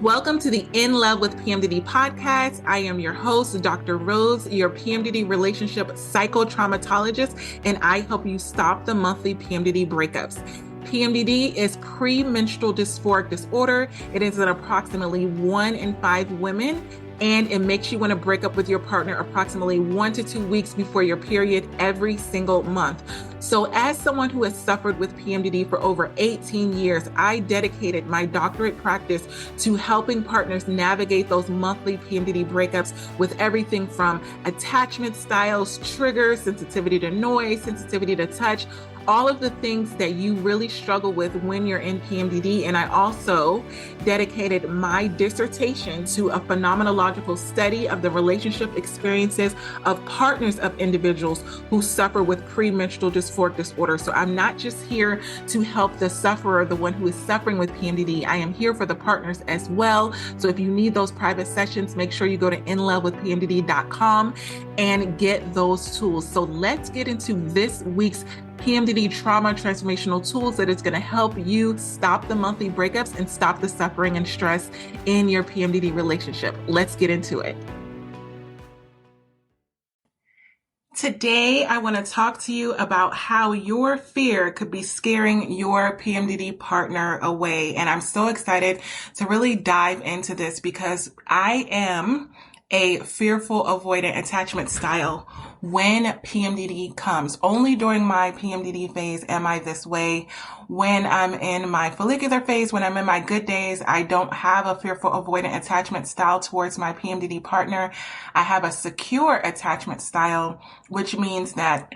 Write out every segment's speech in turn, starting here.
Welcome to the In Love with PMDD podcast. I am your host, Dr. Rose, your PMDD relationship psychotraumatologist, and I help you stop the monthly PMDD breakups. PMDD is premenstrual dysphoric disorder. It is in approximately 1 in 5 women, and it makes you want to break up with your partner approximately 1 to 2 weeks before your period every single month. So as someone who has suffered with PMDD for over 18 years, I dedicated my doctorate practice to helping partners navigate those monthly PMDD breakups with everything from attachment styles, triggers, sensitivity to noise, sensitivity to touch, all of the things that you really struggle with when you're in PMDD. And I also dedicated my dissertation to a phenomenological study of the relationship experiences of partners of individuals who suffer with premenstrual dysphoric disorder. So I'm not just here to help the sufferer, the one who is suffering with PMDD. I am here for the partners as well. So if you need those private sessions, make sure you go to inlovewithpmdd.com and get those tools. So let's get into this week's PMDD trauma transformational tools that is going to help you stop the monthly breakups and stop the suffering and stress in your PMDD relationship. Let's get into it. Today, I want to talk to you about how your fear could be scaring your PMDD partner away. And I'm so excited to really dive into this because I am a fearful avoidant attachment style when PMDD comes. Only during my PMDD phase am I this way. When I'm in my follicular phase, when I'm in my good days, I don't have a fearful avoidant attachment style towards my PMDD partner. I have a secure attachment style, which means that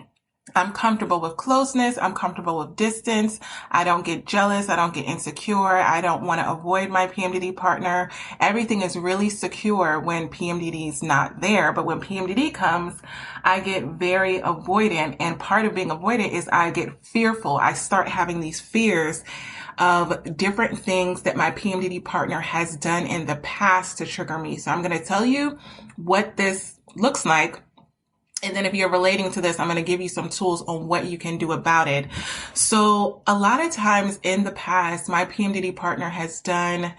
I'm comfortable with closeness. I'm comfortable with distance. I don't get jealous. I don't get insecure. I don't want to avoid my PMDD partner. Everything is really secure when PMDD is not there. But when PMDD comes, I get very avoidant. And part of being avoidant is I get fearful. I start having these fears of different things that my PMDD partner has done in the past to trigger me. So I'm going to tell you what this looks like. And then if you're relating to this, I'm going to give you some tools on what you can do about it. So a lot of times in the past, my PMDD partner has done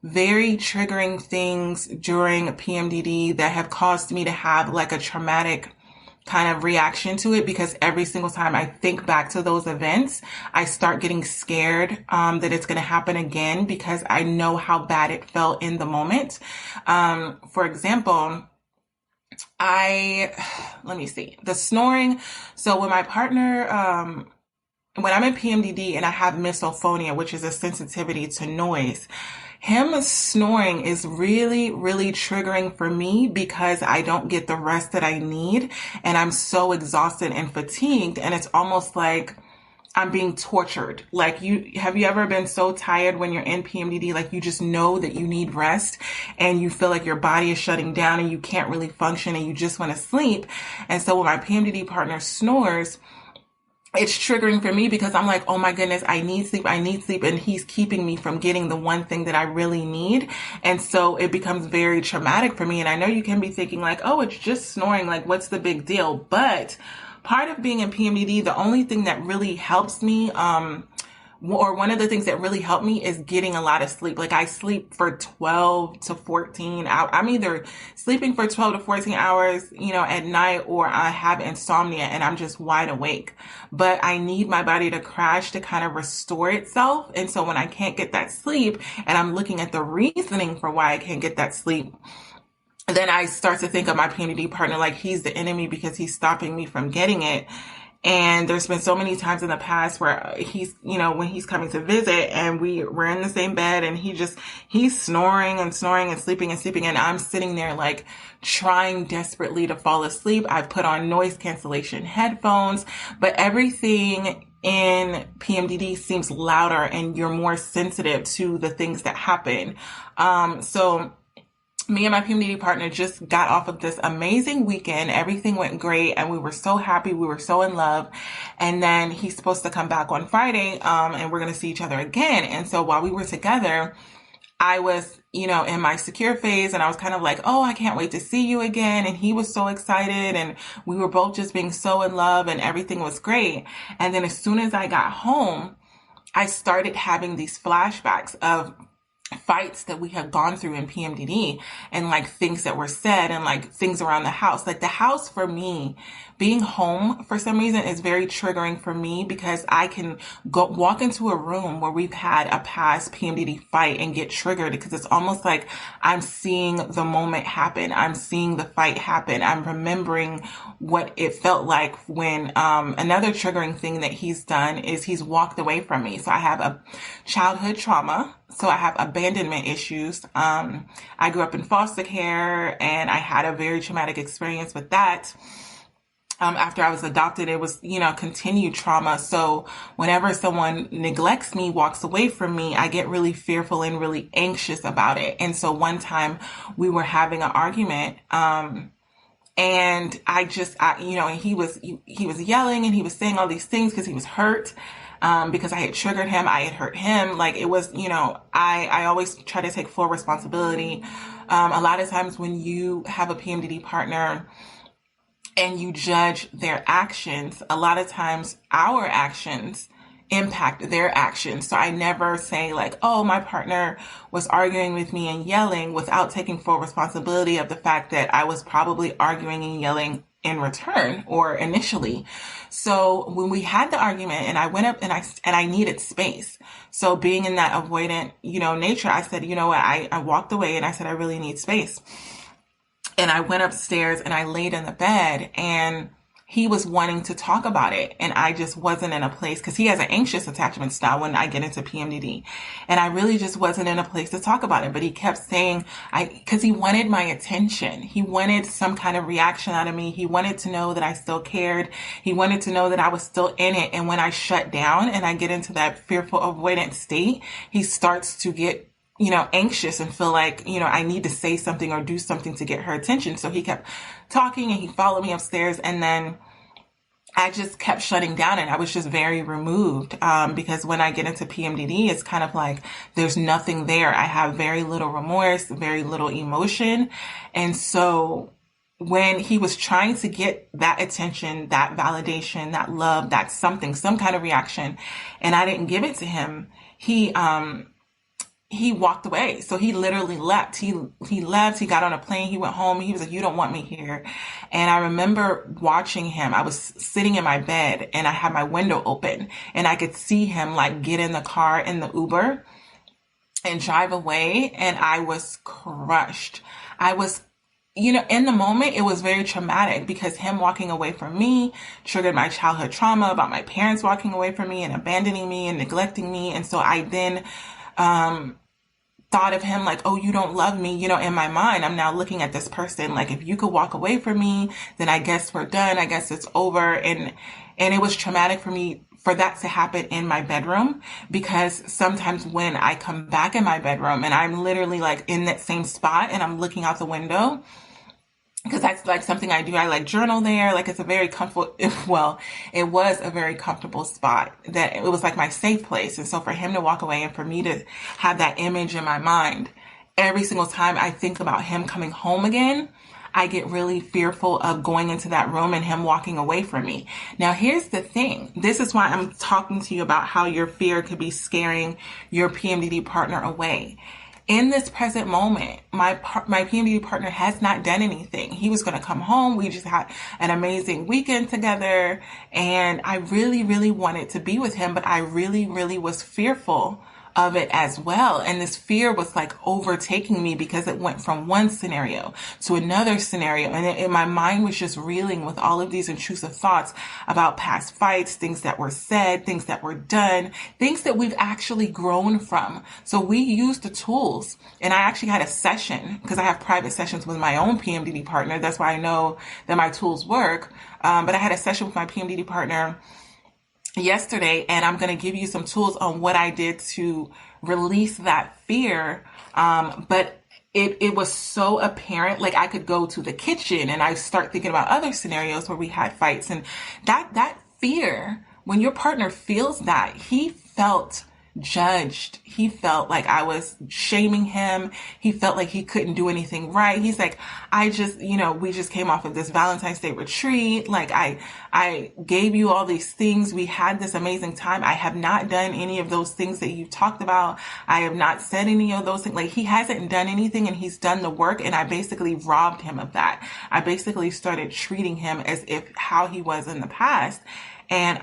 very triggering things during PMDD that have caused me to have like a traumatic kind of reaction to it, because every single time I think back to those events, I start getting scared that it's going to happen again because I know how bad it felt in the moment. For example, let me see, the snoring. So when my partner, when I'm in PMDD and I have misophonia, which is a sensitivity to noise, him snoring is really, really triggering for me because I don't get the rest that I need. And I'm so exhausted and fatigued. And it's almost like I'm being tortured. Like have you ever been so tired when you're in PMDD? Like you just know that you need rest and you feel like your body is shutting down and you can't really function and you just want to sleep. And so when my PMDD partner snores, it's triggering for me because I'm like, oh my goodness, I need sleep. And he's keeping me from getting the one thing that I really need. And so it becomes very traumatic for me. And I know you can be thinking like, oh, it's just snoring. Like, what's the big deal? But part of being in PMDD, the only thing that really helps me, or one of the things that really help me is getting a lot of sleep. Like I sleep for 12 to 14 hours. I'm either sleeping for 12 to 14 hours, at night, or I have insomnia and I'm just wide awake. But I need my body to crash to kind of restore itself. And so when I can't get that sleep and I'm looking at the reasoning for why I can't get that sleep, then I start to think of my PMDD partner like he's the enemy because he's stopping me from getting it. And there's been so many times in the past where he's, when he's coming to visit and we're in the same bed and he's snoring and sleeping. And I'm sitting there like trying desperately to fall asleep. I've put on noise cancellation headphones, but everything in PMDD seems louder and you're more sensitive to the things that happen. So me and my PMDD partner just got off of this amazing weekend. Everything went great and we were so happy. We were so in love. And then he's supposed to come back on Friday, and we're going to see each other again. And so while we were together, I was, in my secure phase and I was kind of like, oh, I can't wait to see you again. And he was so excited and we were both just being so in love and everything was great. And then as soon as I got home, I started having these flashbacks of fights that we have gone through in PMDD, and like things that were said, and like things around the house. Like the house for me, being home for some reason is very triggering for me, because I can go walk into a room where we've had a past PMDD fight and get triggered, because it's almost like I'm seeing the moment happen. I'm seeing the fight happen. I'm remembering what it felt like when, another triggering thing that he's done is he's walked away from me. So I have a childhood trauma. So I have abandonment issues. I grew up in foster care, and I had a very traumatic experience with that. After I was adopted, it was, continued trauma. So whenever someone neglects me, walks away from me, I get really fearful and really anxious about it. And so one time we were having an argument, and and he was yelling, and he was saying all these things because he was hurt. Because I had triggered him, I had hurt him. Like it was, I always try to take full responsibility. A lot of times when you have a PMDD partner and you judge their actions, a lot of times our actions impact their actions. So I never say like, oh, my partner was arguing with me and yelling, without taking full responsibility of the fact that I was probably arguing and yelling in return or initially. So when we had the argument, and I went up and I needed space. So being in that avoidant, nature, I said, you know what, I walked away and I said, I really need space. And I went upstairs and I laid in the bed, and he was wanting to talk about it. And I just wasn't in a place, because he has an anxious attachment style when I get into PMDD. And I really just wasn't in a place to talk about it. But he kept saying, because he wanted my attention. He wanted some kind of reaction out of me. He wanted to know that I still cared. He wanted to know that I was still in it. And when I shut down and I get into that fearful avoidant state, he starts to get anxious and feel like, I need to say something or do something to get her attention. So he kept talking, and he followed me upstairs, and then I just kept shutting down, and I was just very removed, because when I get into PMDD, it's kind of like there's nothing there. I have very little remorse, very little emotion. And so when he was trying to get that attention, that validation, that love, that something, some kind of reaction, and I didn't give it to him, he walked away. So he literally left. He left. He got on a plane. He went home. He was like, you don't want me here. And I remember watching him. I was sitting in my bed, and I had my window open, and I could see him like get in the car, in the Uber, and drive away. And I was crushed. I was, in the moment, it was very traumatic, because him walking away from me triggered my childhood trauma about my parents walking away from me and abandoning me and neglecting me. And so I then, thought of him like, oh, you don't love me. In my mind, I'm now looking at this person like, if you could walk away from me, then I guess we're done. I guess it's over. And it was traumatic for me for that to happen in my bedroom, because sometimes when I come back in my bedroom and I'm literally like in that same spot and I'm looking out the window, because that's like something I do. I like journal there. Like it's a very comfortable, well, it was a very comfortable spot, that it was like my safe place. And so for him to walk away and for me to have that image in my mind, every single time I think about him coming home again, I get really fearful of going into that room and him walking away from me. Now, here's the thing. This is why I'm talking to you about how your fear could be scaring your PMDD partner away. In this present moment, my PMDD partner has not done anything. He was going to come home. We just had an amazing weekend together, and I really, really wanted to be with him, but I really, really was fearful of it as well. And this fear was like overtaking me, because it went from one scenario to another scenario. And my mind was just reeling with all of these intrusive thoughts about past fights, things that were said, things that were done, things that we've actually grown from. So we used the tools, and I actually had a session, because I have private sessions with my own PMDD partner. That's why I know that my tools work. But I had a session with my PMDD partner yesterday, and I'm going to give you some tools on what I did to release that fear. But it was so apparent, like I could go to the kitchen and I start thinking about other scenarios where we had fights, and that fear, when your partner feels that, he felt judged. He felt like I was shaming him. He felt like he couldn't do anything right. He's like, I just, we just came off of this Valentine's Day retreat. Like I gave you all these things. We had this amazing time. I have not done any of those things that you talked about. I have not said any of those things. Like he hasn't done anything and he's done the work. And I basically robbed him of that. I basically started treating him as if how he was in the past. And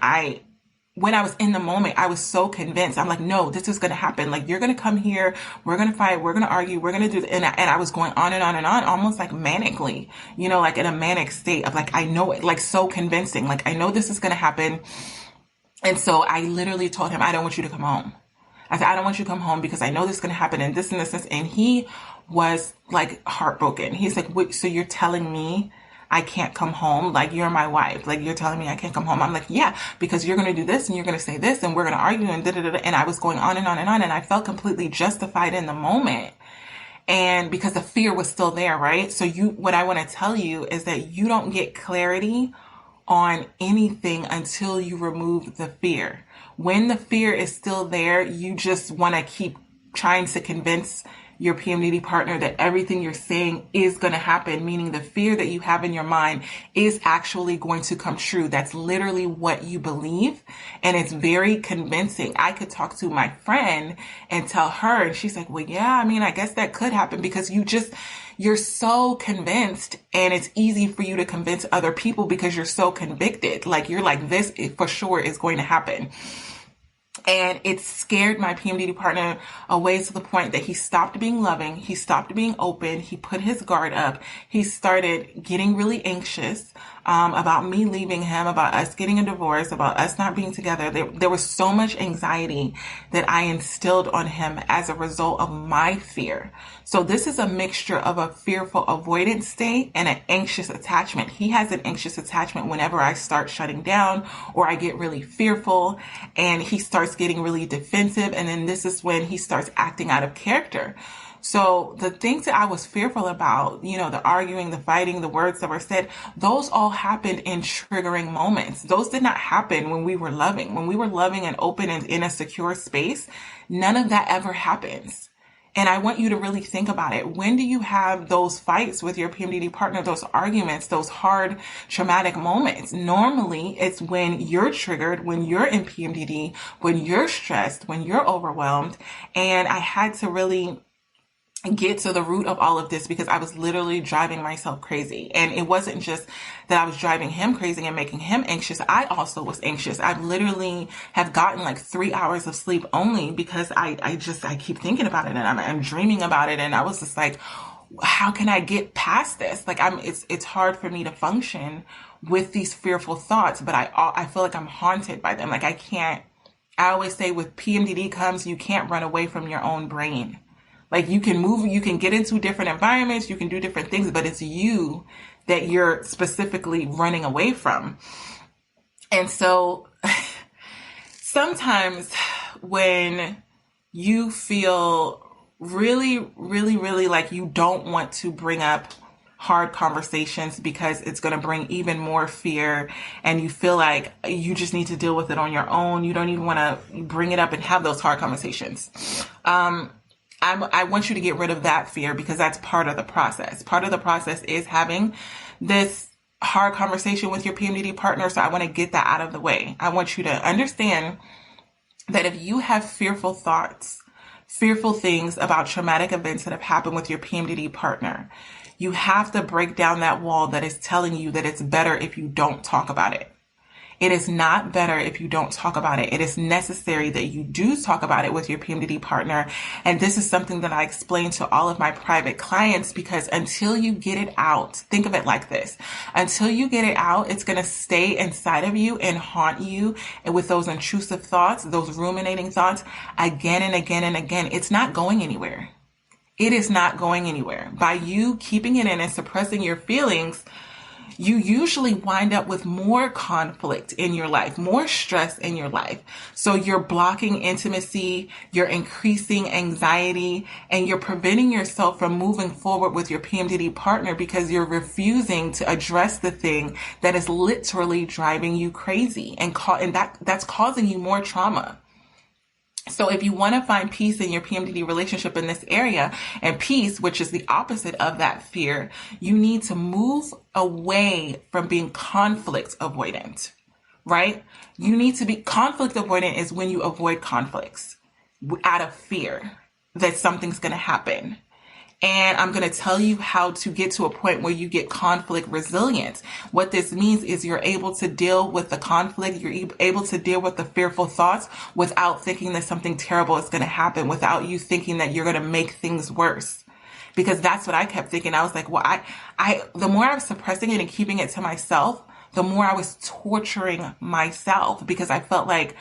when I was in the moment, I was so convinced. I'm like, no, this is going to happen. Like, you're going to come here. We're going to fight. We're going to argue. We're going to do this. And I was going on and on and on, almost like manically, like in a manic state of like, I know it, like so convincing. Like, I know this is going to happen. And so I literally told him, I don't want you to come home. I said, I don't want you to come home because I know this is going to happen and this and this. And he was like heartbroken. He's like, wait, so you're telling me I can't come home? Like, you're my wife. Like, you're telling me I can't come home. I'm like, yeah, because you're going to do this and you're going to say this and we're going to argue and da da da. And I was going on and on and on. And I felt completely justified in the moment. And because the fear was still there, right? So what I want to tell you is that you don't get clarity on anything until you remove the fear. When the fear is still there, you just want to keep trying to convince your PMDD partner that everything you're saying is going to happen, meaning the fear that you have in your mind is actually going to come true. That's literally what you believe. And it's very convincing. I could talk to my friend and tell her, and she's like, well, yeah, I mean, I guess that could happen because you're so convinced, and it's easy for you to convince other people because you're so convicted. Like, you're like, this for sure is going to happen. And it scared my PMDD partner away to the point that he stopped being loving. He stopped being open. He put his guard up. He started getting really anxious about me leaving him, about us getting a divorce, about us not being together. There was so much anxiety that I instilled on him as a result of my fear. So this is a mixture of a fearful avoidance state and an anxious attachment. He has an anxious attachment whenever I start shutting down or I get really fearful, and he starts getting really defensive. And then this is when he starts acting out of character. So the things that I was fearful about, the arguing, the fighting, the words that were said, those all happened in triggering moments. Those did not happen when we were loving. When we were loving and open and in a secure space, none of that ever happens. And I want you to really think about it. When do you have those fights with your PMDD partner, those arguments, those hard, traumatic moments? Normally, it's when you're triggered, when you're in PMDD, when you're stressed, when you're overwhelmed. And I had to really get to the root of all of this because I was literally driving myself crazy. And it wasn't just that I was driving him crazy and making him anxious. I also was anxious. I literally have gotten like 3 hours of sleep only because I keep thinking about it and I'm dreaming about it. And I was just like, how can I get past this? Like it's hard for me to function with these fearful thoughts, but I feel like I'm haunted by them. Like I always say with PMDD comes, you can't run away from your own brain. Like you can move, you can get into different environments, you can do different things, but it's you that you're specifically running away from. And so sometimes when you feel really, really, really like you don't want to bring up hard conversations because it's going to bring even more fear and you feel like you just need to deal with it on your own, you don't even want to bring it up and have those hard conversations. I want you to get rid of that fear because that's part of the process. Part of the process is having this hard conversation with your PMDD partner. So I want to get that out of the way. I want you to understand that if you have fearful thoughts, fearful things about traumatic events that have happened with your PMDD partner, you have to break down that wall that is telling you that it's better if you don't talk about it. It is not better if you don't talk about it. It is necessary that you do talk about it with your PMDD partner. And this is something that I explain to all of my private clients because until you get it out, think of it like this. Until you get it out, it's going to stay inside of you and haunt you and with those intrusive thoughts, those ruminating thoughts again and again and again. It's not going anywhere. It is not going anywhere. By you keeping it in and suppressing your feelings, you usually wind up with more conflict in your life, more stress in your life. So you're blocking intimacy, you're increasing anxiety, and you're preventing yourself from moving forward with your PMDD partner because you're refusing to address the thing that is literally driving you crazy and that's causing you more trauma. So if you want to find peace in your PMDD relationship in this area, and peace, which is the opposite of that fear, you need to move away from being conflict avoidant, right? You need to be conflict avoidant is when you avoid conflicts out of fear that something's going to happen. And I'm going to tell you how to get to a point where you get conflict resilient. What this means is you're able to deal with the conflict. You're able to deal with the fearful thoughts without thinking that something terrible is going to happen, without you thinking that you're going to make things worse. Because that's what I kept thinking. I was like, well, the more I was suppressing it and keeping it to myself, the more I was torturing myself, because I felt like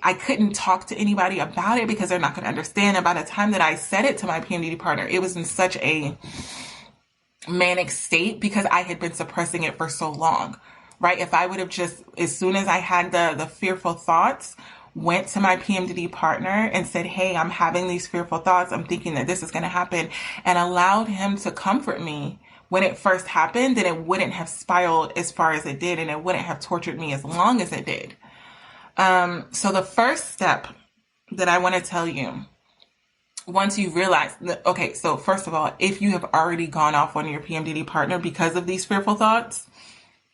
I couldn't talk to anybody about it because they're not going to understand. And by the time that I said it to my PMDD partner, it was in such a manic state because I had been suppressing it for so long, right? If I would have just, as soon as I had the fearful thoughts, went to my PMDD partner and said, hey, I'm having these fearful thoughts. I'm thinking that this is going to happen, and allowed him to comfort me when it first happened, then it wouldn't have spiraled as far as it did, and it wouldn't have tortured me as long as it did. So the first step that I want to tell you, once you realize that, okay, so first of all, if you have already gone off on your PMDD partner because of these fearful thoughts,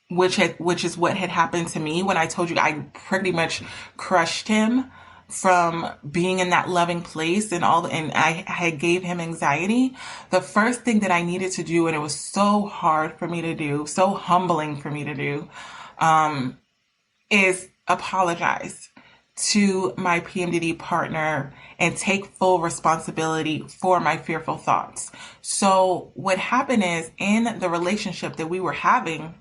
which is what had happened to me when I told you I pretty much crushed him from being in that loving place and I gave him anxiety. The first thing that I needed to do, and it was so hard for me to do, so humbling for me to do, is apologize to my PMDD partner and take full responsibility for my fearful thoughts. So what happened is, in the relationship that we were having,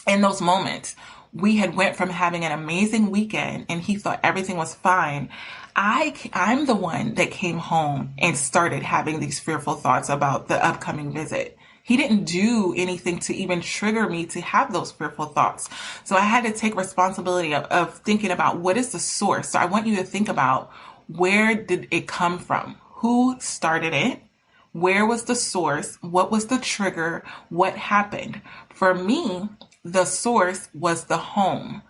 in those moments, we had went from having an amazing weekend and he thought everything was fine. I'm the one that came home and started having these fearful thoughts about the upcoming visit. He didn't do anything to even trigger me to have those fearful thoughts. So I had to take responsibility of thinking about what is the source. So I want you to think about, where did it come from? Who started it? Where was the source? What was the trigger? What happened? For me, the source was the home.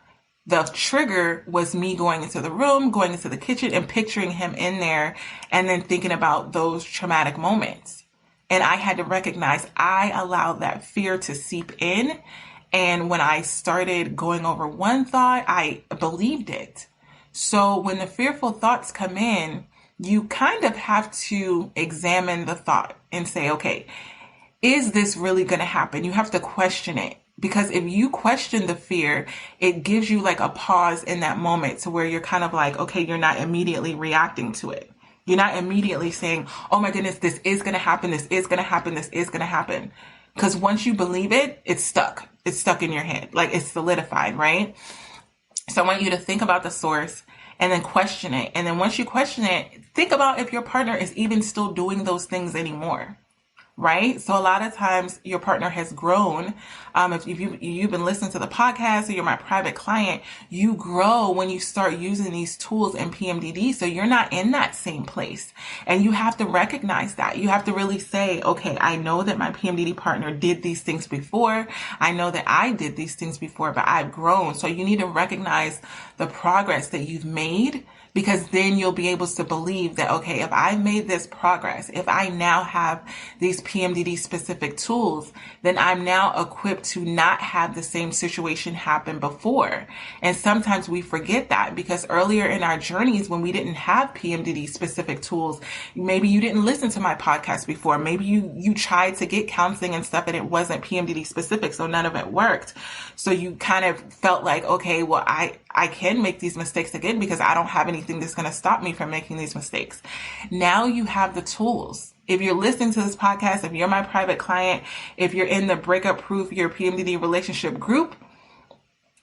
The trigger was me going into the room, going into the kitchen, and picturing him in there, and then thinking about those traumatic moments. And I had to recognize I allowed that fear to seep in. And when I started going over one thought, I believed it. So when the fearful thoughts come in, you kind of have to examine the thought and say, okay, is this really going to happen? You have to question it. Because if you question the fear, it gives you like a pause in that moment to where you're kind of like, okay, you're not immediately reacting to it. You're not immediately saying, oh my goodness, this is going to happen. This is going to happen. This is going to happen. Because once you believe it, it's stuck. It's stuck in your head. Like, it's solidified, right? So I want you to think about the source and then question it. And then once you question it, think about if your partner is even still doing those things anymore. Right? So a lot of times your partner has grown. If you've been listening to the podcast, or you're my private client, you grow when you start using these tools in PMDD. So you're not in that same place. And you have to recognize that. You have to really say, okay, I know that my PMDD partner did these things before. I know that I did these things before, but I've grown. So you need to recognize the progress that you've made, because then you'll be able to believe that, okay, if I made this progress, if I now have these PMDD specific tools, then I'm now equipped to not have the same situation happen before. And sometimes we forget that, because earlier in our journeys, when we didn't have PMDD specific tools, maybe you didn't listen to my podcast before. Maybe you tried to get counseling and stuff and it wasn't PMDD specific, so none of it worked. So you kind of felt like, okay, well, I can make these mistakes again because I don't have anything that's going to stop me from making these mistakes. Now you have the tools. If you're listening to this podcast, if you're my private client, if you're in the Breakup Proof Your PMDD Relationship group,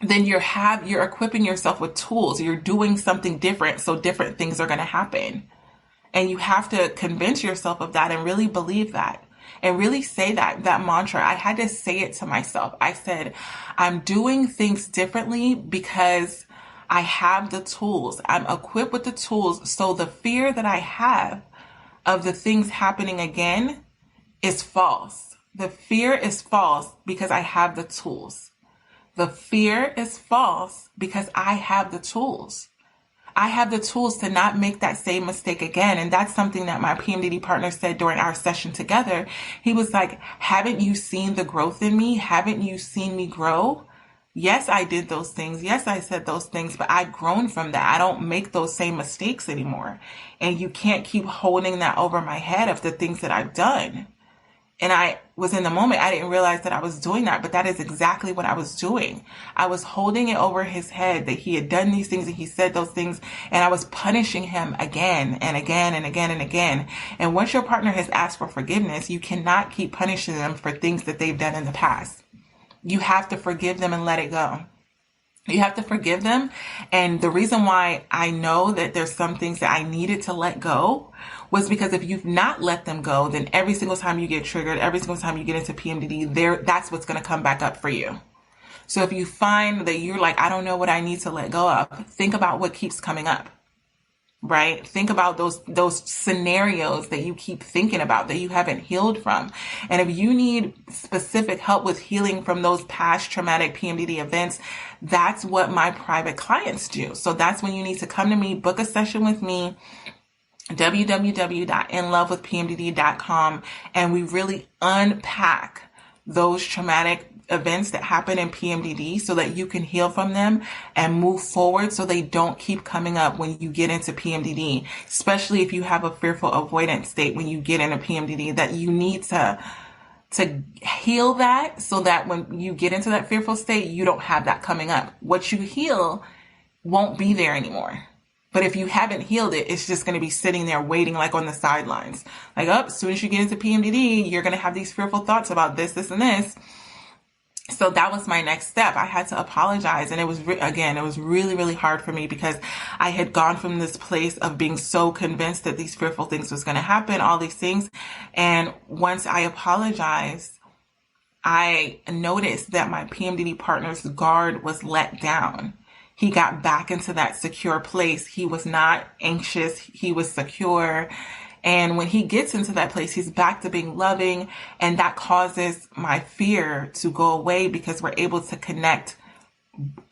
then you're equipping yourself with tools. You're doing something different, so different things are going to happen. And you have to convince yourself of that and really believe that. And really say that mantra. I had to say it to myself. I said, I'm doing things differently because I have the tools. I'm equipped with the tools. So the fear that I have of the things happening again is false. The fear is false because I have the tools. The fear is false because I have the tools. I have the tools to not make that same mistake again. And that's something that my PMDD partner said during our session together. He was like, haven't you seen the growth in me? Haven't you seen me grow? Yes, I did those things. Yes, I said those things, but I've grown from that. I don't make those same mistakes anymore. And you can't keep holding that over my head of the things that I've done. And I was in the moment, I didn't realize that I was doing that, but that is exactly what I was doing. I was holding it over his head that he had done these things and he said those things, and I was punishing him again and again and again and again. And once your partner has asked for forgiveness, you cannot keep punishing them for things that they've done in the past. You have to forgive them and let it go. You have to forgive them. And the reason why I know that there's some things that I needed to let go was because if you've not let them go, then every single time you get triggered, every single time you get into PMDD, that's what's going to come back up for you. So if you find that you're like, I don't know what I need to let go of, think about what keeps coming up. Right? Think about those scenarios that you keep thinking about that you haven't healed from. And if you need specific help with healing from those past traumatic PMDD events, that's what my private clients do. So that's when you need to come to me, book a session with me, www.inlovewithpmdd.com, and we really unpack those traumatic events that happen in PMDD so that you can heal from them and move forward so they don't keep coming up when you get into PMDD, especially if you have a fearful avoidance state when you get into PMDD, that you need to heal that so that when you get into that fearful state, you don't have that coming up. What you heal won't be there anymore. But if you haven't healed it, it's just going to be sitting there waiting like on the sidelines. Like, oh, as soon as you get into PMDD, you're going to have these fearful thoughts about this, and this. So that was my next step. I had to apologize. And it was, again, it was really, really hard for me because I had gone from this place of being so convinced that these fearful things was going to happen, all these things. And once I apologized, I noticed that my PMDD partner's guard was let down. He got back into that secure place. He was not anxious. He was secure. And when he gets into that place, he's back to being loving. And that causes my fear to go away because we're able to connect,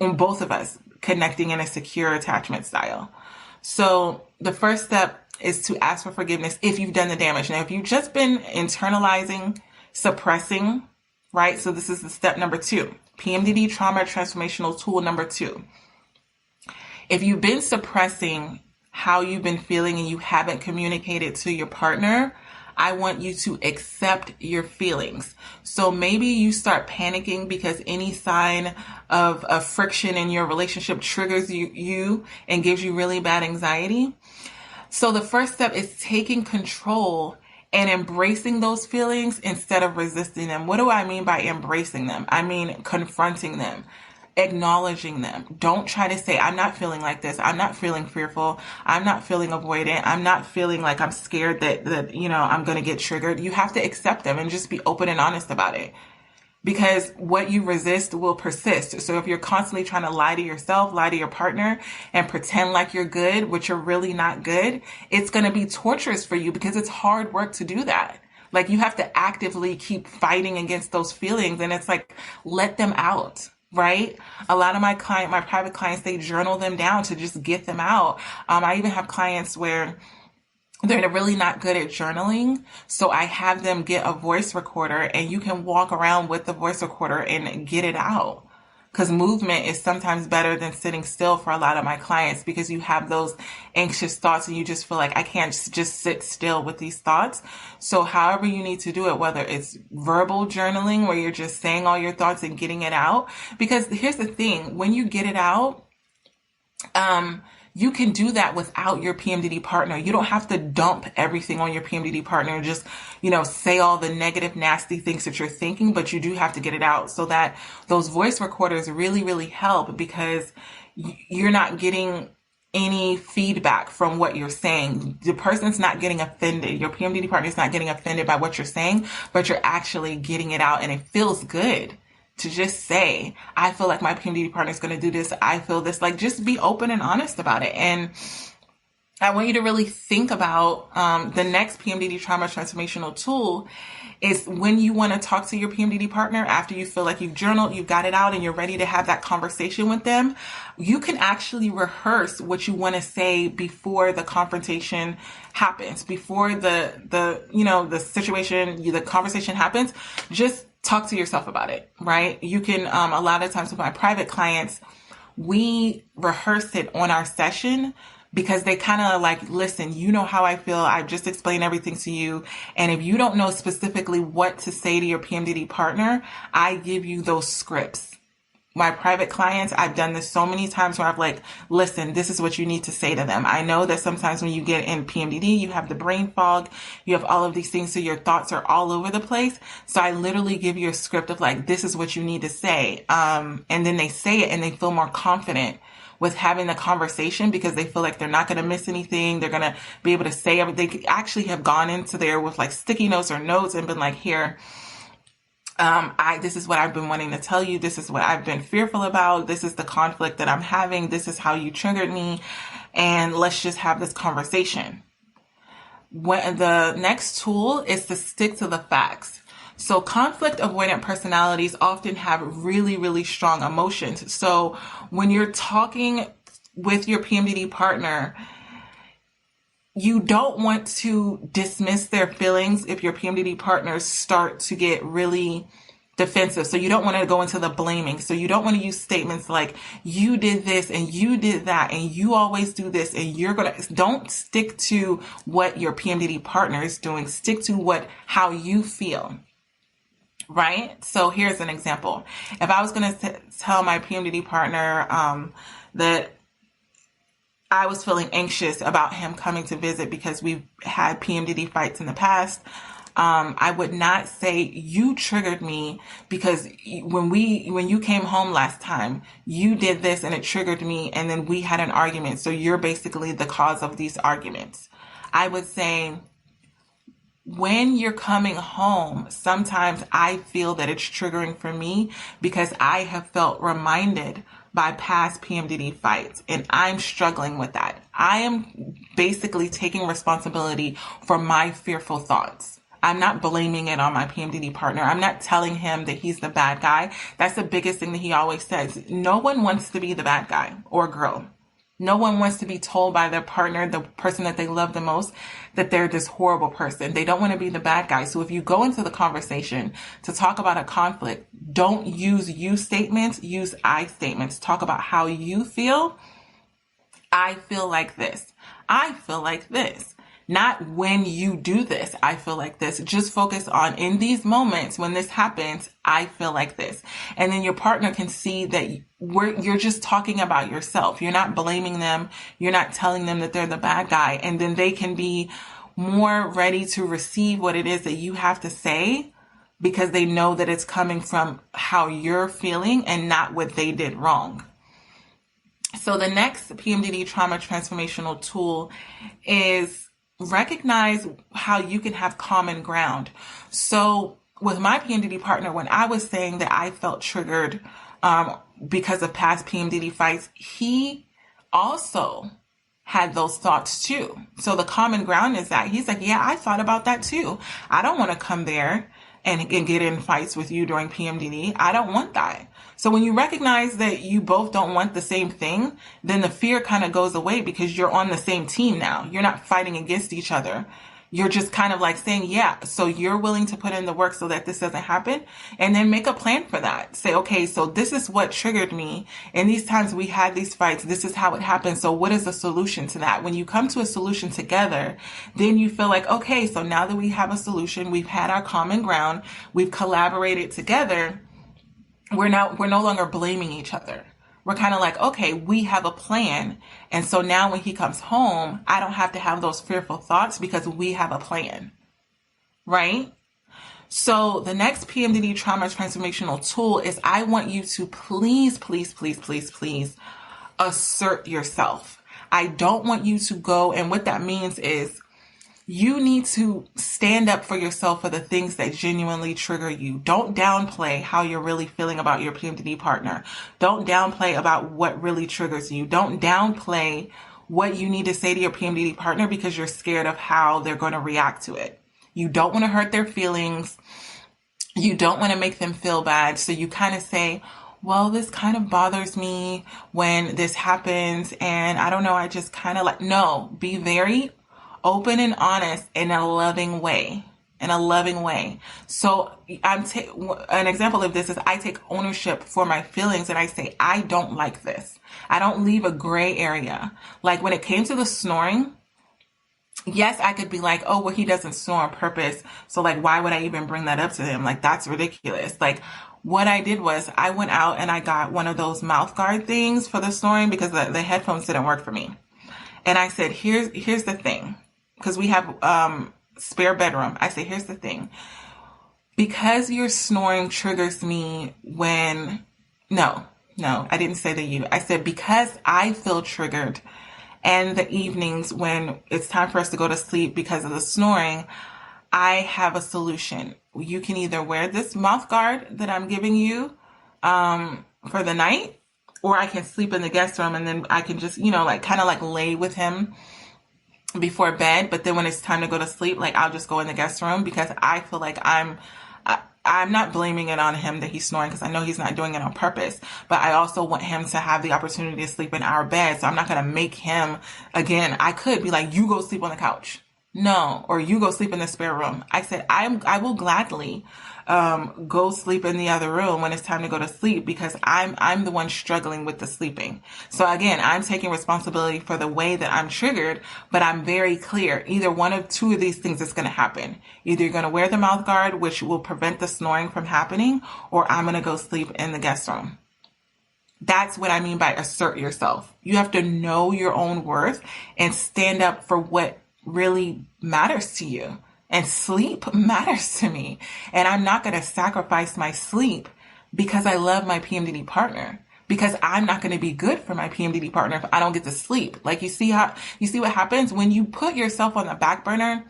on both of us, connecting in a secure attachment style. So the first step is to ask for forgiveness if you've done the damage. Now, if you've just been internalizing, suppressing, right? So this is the step number 2, PMDD trauma transformational tool number 2. If you've been suppressing how you've been feeling and you haven't communicated to your partner, I want you to accept your feelings. So maybe you start panicking because any sign of a friction in your relationship triggers you and gives you really bad anxiety. So the first step is taking control and embracing those feelings instead of resisting them. What do I mean by embracing them? I mean confronting them, acknowledging them. Don't try to say, I'm not feeling like this. I'm not feeling fearful. I'm not feeling avoidant. I'm not feeling like I'm scared that I'm going to get triggered. You have to accept them and just be open and honest about it. Because what you resist will persist. So if you're constantly trying to lie to yourself, lie to your partner, and pretend like you're good, which you're really not good, it's going to be torturous for you because it's hard work to do that. Like you have to actively keep fighting against those feelings. And it's like, let them out. Right? A lot of my private clients, they journal them down to just get them out. I even have clients where they're really not good at journaling. So I have them get a voice recorder and you can walk around with the voice recorder and get it out. Because movement is sometimes better than sitting still for a lot of my clients because you have those anxious thoughts and you just feel like I can't just sit still with these thoughts. So however you need to do it, whether it's verbal journaling where you're just saying all your thoughts and getting it out. Because here's the thing, when you get it out, you can do that without your PMDD partner. You don't have to dump everything on your PMDD partner and just, say all the negative, nasty things that you're thinking, but you do have to get it out so that those voice recorders really, really help because you're not getting any feedback from what you're saying. The person's not getting offended. Your PMDD partner is not getting offended by what you're saying, but you're actually getting it out and it feels good. To just say, I feel like my PMDD partner is going to do this. I feel this. Like, just be open and honest about it. And I want you to really think about the next PMDD trauma transformational tool is when you want to talk to your PMDD partner after you feel like you've journaled, you've got it out, and you're ready to have that conversation with them. You can actually rehearse what you want to say before the confrontation happens, before the situation, the conversation happens. Just talk to yourself about it, right? You can, a lot of times with my private clients, we rehearse it on our session because they kind of like, listen, you know how I feel. I've just explained everything to you. And if you don't know specifically what to say to your PMDD partner, I give you those scripts. My private clients, I've done this so many times where I've like, listen, this is what you need to say to them. I know that sometimes when you get in PMDD, you have the brain fog, you have all of these things, so your thoughts are all over the place. So I literally give you a script of like, this is what you need to say. And then they say it and they feel more confident with having the conversation because they feel like they're not going to miss anything. They're going to be able to say everything. They actually have gone into there with like sticky notes or notes and been like, here, this is what I've been wanting to tell you. This is what I've been fearful about. This is the conflict that I'm having. This is how you triggered me. And let's just have this conversation. When the next tool is to stick to the facts. So conflict avoidant personalities often have really, really strong emotions. So when you're talking with your PMDD partner, you don't want to dismiss their feelings if your PMDD partners start to get really defensive. So you don't want to go into the blaming. So you don't want to use statements like, you did this and you did that and you always do this and don't stick to what your PMDD partner is doing. Stick to how you feel. Right? So here's an example. If I was going to tell my PMDD partner that I was feeling anxious about him coming to visit because we've had PMDD fights in the past, I would not say, you triggered me because when you came home last time, you did this and it triggered me and then we had an argument. So you're basically the cause of these arguments. I would say, when you're coming home, sometimes I feel that it's triggering for me because I have felt reminded by past PMDD fights and I'm struggling with that. I am basically taking responsibility for my fearful thoughts. I'm not blaming it on my PMDD partner. I'm not telling him that he's the bad guy. That's the biggest thing that he always says. No one wants to be the bad guy or girl. No one wants to be told by their partner, the person that they love the most, that they're this horrible person. They don't want to be the bad guy. So if you go into the conversation to talk about a conflict, don't use you statements, use I statements. Talk about how you feel. I feel like this. I feel like this. Not when you do this, I feel like this. Just focus on, in these moments when this happens, I feel like this. And then your partner can see that you're just talking about yourself. You're not blaming them. You're not telling them that they're the bad guy. And then they can be more ready to receive what it is that you have to say because they know that it's coming from how you're feeling and not what they did wrong. So the next PMDD trauma transformational tool is recognize how you can have common ground. So with my PMDD partner, when I was saying that I felt triggered because of past PMDD fights, he also had those thoughts too. So the common ground is that he's like, yeah, I thought about that too. I don't want to come there and get in fights with you during PMDD. I don't want that. So when you recognize that you both don't want the same thing, then the fear kind of goes away because you're on the same team now. You're not fighting against each other. You're just kind of like saying, yeah, so you're willing to put in the work so that this doesn't happen, and then make a plan for that. Say, okay, so this is what triggered me. And these times we had these fights, this is how it happened. So what is the solution to that? When you come to a solution together, then you feel like, okay, so now that we have a solution, we've had our common ground, we've collaborated together, we're no longer blaming each other. We're kind of like, okay, we have a plan. And so now when he comes home, I don't have to have those fearful thoughts because we have a plan, right? So the next PMDD trauma transformational tool is, I want you to please, please, please, please, please assert yourself. I don't want you to go. And what that means is, you need to stand up for yourself for the things that genuinely trigger you. Don't downplay how you're really feeling about your PMDD partner. Don't downplay about what really triggers you. Don't downplay what you need to say to your PMDD partner because you're scared of how they're going to react to it. You don't want to hurt their feelings. You don't want to make them feel bad. So you kind of say, well, this kind of bothers me when this happens. And I don't know, I just kind of like, no, be very open and honest in a loving way. In a loving way. So an example of this is I take ownership for my feelings and I say, I don't like this. I don't leave a gray area. Like when it came to the snoring, yes, I could be like, oh, well, he doesn't snore on purpose. So like, why would I even bring that up to him? Like, that's ridiculous. Like, what I did was I went out and I got one of those mouth guard things for the snoring because the headphones didn't work for me. And I said, here's the thing. Because we have, spare bedroom. I say, here's the thing. Because your snoring triggers me when, no, I didn't say that you. I said, because I feel triggered and the evenings when it's time for us to go to sleep because of the snoring, I have a solution. You can either wear this mouth guard that I'm giving you for the night, or I can sleep in the guest room and then I can just, like kind of like lay with him before bed. But then when it's time to go to sleep, like I'll just go in the guest room because I feel like I'm not blaming it on him that he's snoring because I know he's not doing it on purpose, but I also want him to have the opportunity to sleep in our bed. So I'm not going to make him, again, I could be like, you go sleep on the couch. No, or you go sleep in the spare room. I said, I will gladly go sleep in the other room when it's time to go to sleep because I'm the one struggling with the sleeping. So again, I'm taking responsibility for the way that I'm triggered, but I'm very clear. Either one of two of these things is going to happen. Either you're going to wear the mouth guard, which will prevent the snoring from happening, or I'm going to go sleep in the guest room. That's what I mean by assert yourself. You have to know your own worth and stand up for what really matters to you. And sleep matters to me. And I'm not going to sacrifice my sleep because I love my PMDD partner. Because I'm not going to be good for my PMDD partner if I don't get to sleep. Like you see what happens when you put yourself on the back burner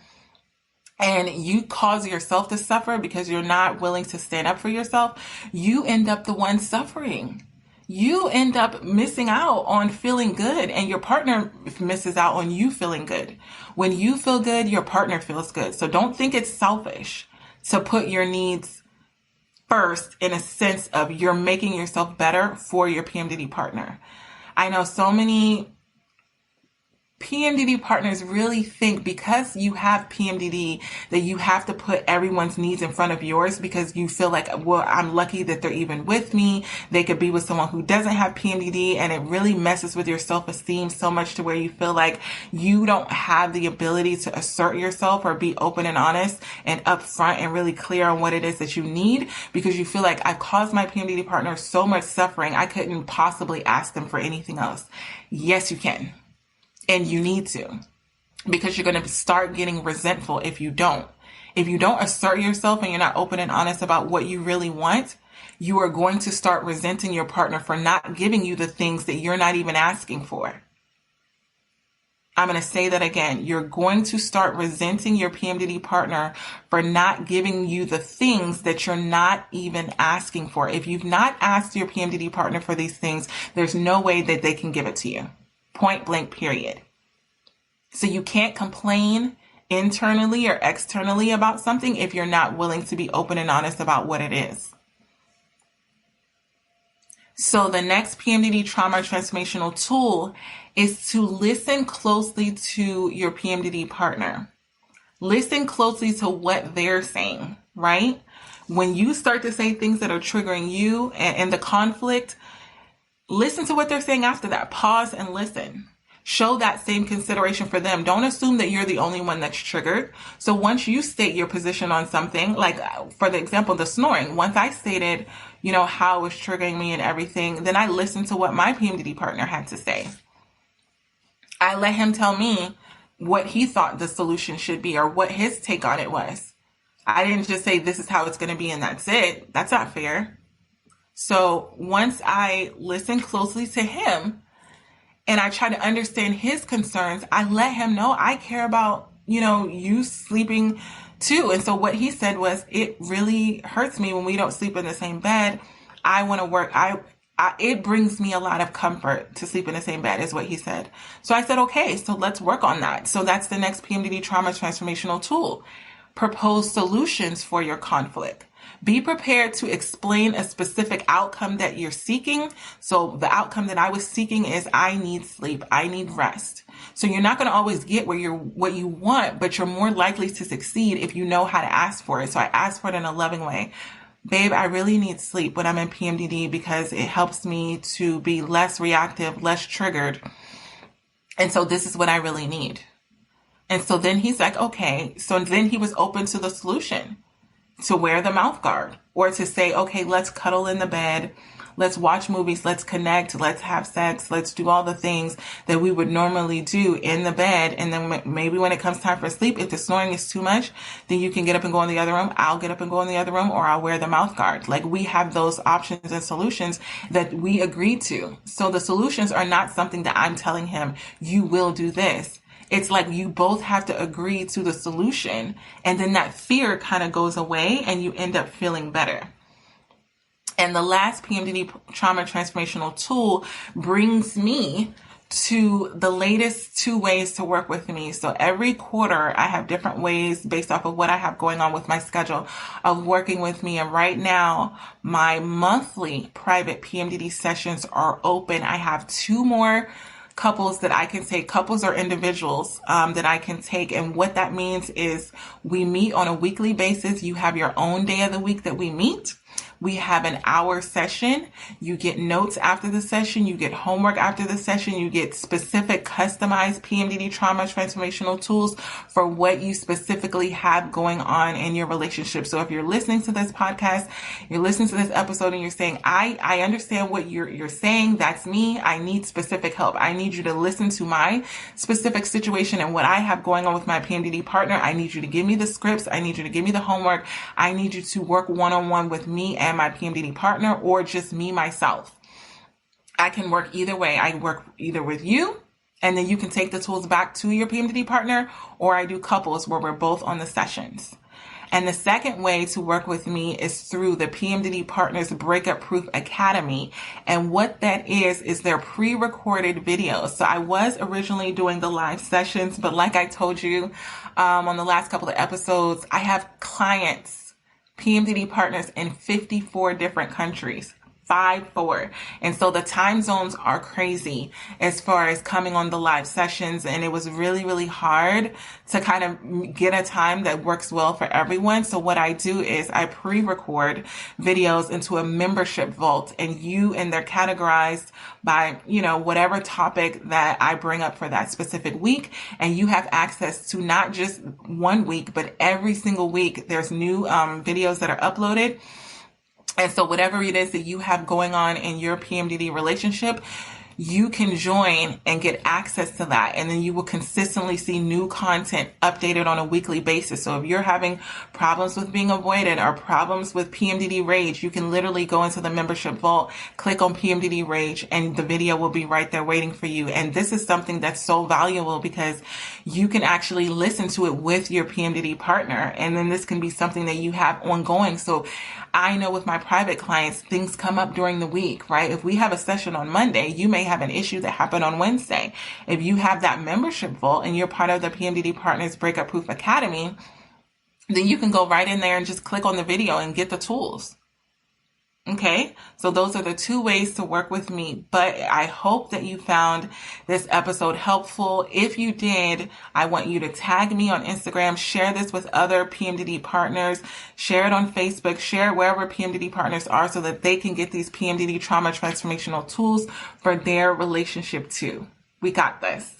and you cause yourself to suffer because you're not willing to stand up for yourself. You end up the one suffering. You end up missing out on feeling good, and your partner misses out on you feeling good. When you feel good, your partner feels good. So don't think it's selfish to put your needs first in a sense of you're making yourself better for your PMDD partner. I know so many PMDD partners really think because you have PMDD that you have to put everyone's needs in front of yours because you feel like, well, I'm lucky that they're even with me. They could be with someone who doesn't have PMDD, and it really messes with your self-esteem so much to where you feel like you don't have the ability to assert yourself or be open and honest and upfront and really clear on what it is that you need because you feel like I've caused my PMDD partner so much suffering, I couldn't possibly ask them for anything else. Yes, you can. And you need to, because you're going to start getting resentful if you don't. If you don't assert yourself and you're not open and honest about what you really want, you are going to start resenting your partner for not giving you the things that you're not even asking for. I'm going to say that again. You're going to start resenting your PMDD partner for not giving you the things that you're not even asking for. If you've not asked your PMDD partner for these things, there's no way that they can give it to you. Point blank, period. So you can't complain internally or externally about something if you're not willing to be open and honest about what it is. So the next PMDD trauma transformational tool is to listen closely to your PMDD partner. Listen closely to what they're saying, right? When you start to say things that are triggering you and the conflict, listen to what they're saying after that. Pause and listen. Show that same consideration for them. Don't assume that you're the only one that's triggered. So once you state your position on something, like for the example, the snoring, once I stated, how it was triggering me and everything, then I listened to what my PMDD partner had to say. I let him tell me what he thought the solution should be or what his take on it was. I didn't just say, this is how it's going to be and that's it. That's not fair. So once I listen closely to him and I try to understand his concerns, I let him know I care about, you sleeping too. And so what he said was, it really hurts me when we don't sleep in the same bed. I want to work. It brings me a lot of comfort to sleep in the same bed, is what he said. So I said, okay, so let's work on that. So that's the next PMDD trauma transformational tool. Propose solutions for your conflict. Be prepared to explain a specific outcome that you're seeking. So the outcome that I was seeking is I need sleep. I need rest. So you're not going to always get what you want, but you're more likely to succeed if you know how to ask for it. So I asked for it in a loving way. Babe, I really need sleep when I'm in PMDD because it helps me to be less reactive, less triggered. And so this is what I really need. And so then he's like, okay. So then he was open to the solution, to wear the mouth guard, or to say, okay, let's cuddle in the bed. Let's watch movies. Let's connect. Let's have sex. Let's do all the things that we would normally do in the bed. And then maybe when it comes time for sleep, if the snoring is too much, then you can get up and go in the other room. I'll get up and go in the other room, or I'll wear the mouth guard. Like, we have those options and solutions that we agreed to. So the solutions are not something that I'm telling him, you will do this. It's like you both have to agree to the solution, and then that fear kind of goes away and you end up feeling better. And the last PMDD trauma transformational tool brings me to the latest 2 ways to work with me. So every quarter I have different ways based off of what I have going on with my schedule of working with me. And right now my monthly private PMDD sessions are open. I have 2 more couples that I can take, couples or individuals that I can take. And what that means is we meet on a weekly basis. You have your own day of the week that we meet. We have an hour session. You get notes after the session. You get homework after the session. You get specific customized PMDD trauma transformational tools for what you specifically have going on in your relationship. So if you're listening to this podcast, you're listening to this episode and you're saying, I understand what you're saying. That's me. I need specific help. I need you to listen to my specific situation and what I have going on with my PMDD partner. I need you to give me the scripts. I need you to give me the homework. I need you to work one-on-one with me and my PMDD partner, or just me, myself. I can work either way. I work either with you, and then you can take the tools back to your PMDD partner, or I do couples where we're both on the sessions. And the second way to work with me is through the PMDD Partners Breakup Proof Academy. And what that is their pre-recorded videos. So I was originally doing the live sessions, but like I told you on the last couple of episodes, I have clients, PMDD partners in 54 different countries. 5-4. And so the time zones are crazy as far as coming on the live sessions. And it was really, really hard to kind of get a time that works well for everyone. So what I do is I pre-record videos into a membership vault, and they're categorized by, whatever topic that I bring up for that specific week. And you have access to not just one week, but every single week there's new videos that are uploaded. And so whatever it is that you have going on in your PMDD relationship, you can join and get access to that. And then you will consistently see new content updated on a weekly basis. So if you're having problems with being avoided or problems with PMDD rage, you can literally go into the membership vault, click on PMDD rage, and the video will be right there waiting for you. And this is something that's so valuable because you can actually listen to it with your PMDD partner. And then this can be something that you have ongoing. So I know with my private clients, things come up during the week, right? If we have a session on Monday, you may have an issue that happened on Wednesday. If you have that membership vault and you're part of the PMDD Partners Breakup Proof Academy, then you can go right in there and just click on the video and get the tools. Okay, so those are the 2 ways to work with me, but I hope that you found this episode helpful. If you did, I want you to tag me on Instagram, share this with other PMDD partners, share it on Facebook, share it wherever PMDD partners are so that they can get these PMDD trauma transformational tools for their relationship too. We got this.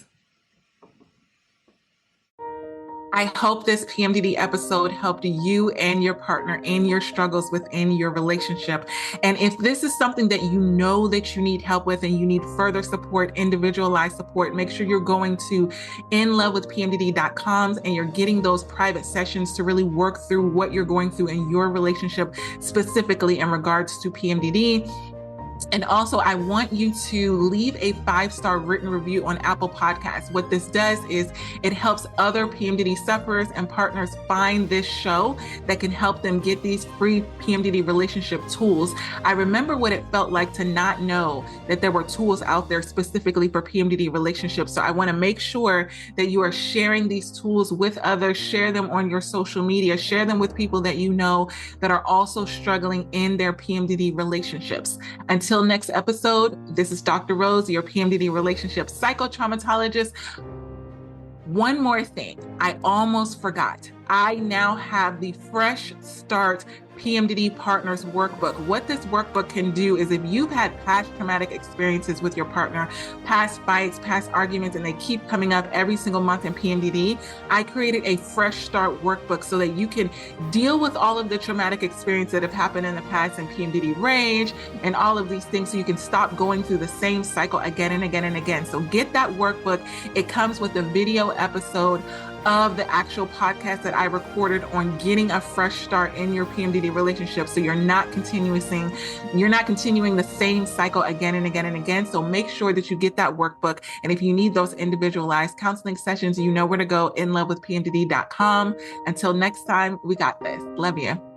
I hope this PMDD episode helped you and your partner in your struggles within your relationship. And if this is something that you know that you need help with and you need further support, individualized support, make sure you're going to inlovewithpmdd.com and you're getting those private sessions to really work through what you're going through in your relationship, specifically in regards to PMDD. And also, I want you to leave a 5-star written review on Apple Podcasts. What this does is it helps other PMDD sufferers and partners find this show that can help them get these free PMDD relationship tools. I remember what it felt like to not know that there were tools out there specifically for PMDD relationships. So I want to make sure that you are sharing these tools with others, share them on your social media, share them with people that you know that are also struggling in their PMDD relationships. Until next episode, this is Dr. Rose, your PMDD relationship psychotraumatologist. One more thing, I almost forgot. I now have the Fresh Start PMDD Partners workbook. What this workbook can do is if you've had past traumatic experiences with your partner, past fights, past arguments, and they keep coming up every single month in PMDD, I created a Fresh Start workbook so that you can deal with all of the traumatic experiences that have happened in the past in PMDD range and all of these things so you can stop going through the same cycle again and again and again. So get that workbook. It comes with a video episode of the actual podcast that I recorded on getting a fresh start in your PMDD relationship. So you're not continuing the same cycle again and again and again. So make sure that you get that workbook. And if you need those individualized counseling sessions, you know where to go, inlovewithpmdd.com. Until next time, we got this. Love you.